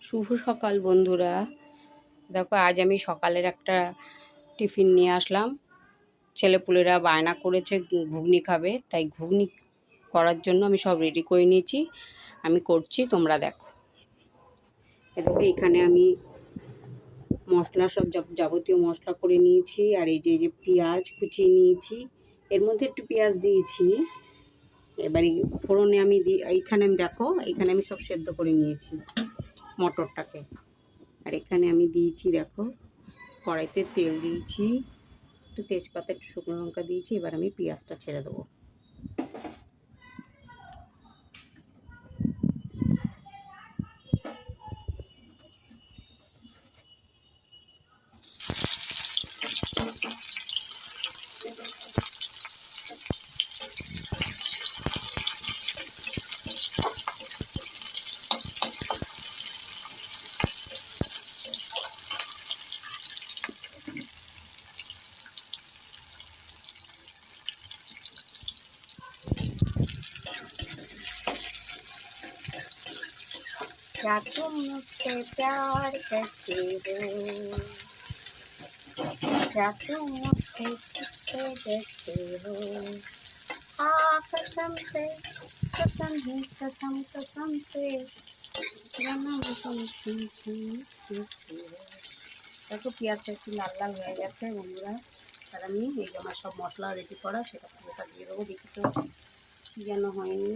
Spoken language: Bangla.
শুভ সকাল বন্ধুরা। দেখো আজ আমি সকালের একটা টিফিন নিয়ে আসলাম। ছেলেপুলেরা বায়না করেছে ঘুগনি খাবে, তাই ঘুগনি করার জন্য আমি সব রেডি করে নিয়েছি। আমি করছি, তোমরা দেখো। দেখো এখানে আমি মশলা সব যাবতীয় মশলা করে নিয়েছি। আর এই যে পেঁয়াজ কুচিয়ে নিয়েছি, এর মধ্যে একটু পেঁয়াজ দিয়েছি। এবারে ফোড়নে আমি এইখানে আমি দেখো, এখানে আমি সব সেদ্ধ করে নিয়েছি মটরটাকে। আর এখানে আমি দিয়েছি দেখো, কড়াইতে তেল দিয়েছি, একটু তেজপাতা, একটু শুকনো লঙ্কা দিয়েছি। এবার আমি পেঁয়াজটা ছেড়ে দেবো। क्या तुम मुझसे प्यार करते हो, क्या तुम मुझसे किससे डरते हो, हाँ कसम से, कसम है कसम कसम से, দেখো পেঁয়াজটা একটু লাল লাল হয়ে গেছে বন্ধুরা। আর আমি এই যে আমার সব মশলা রেডি করা, সেটা পুরোটা দিয়ে দেবো। দেখি তো কি যেন হয়নি।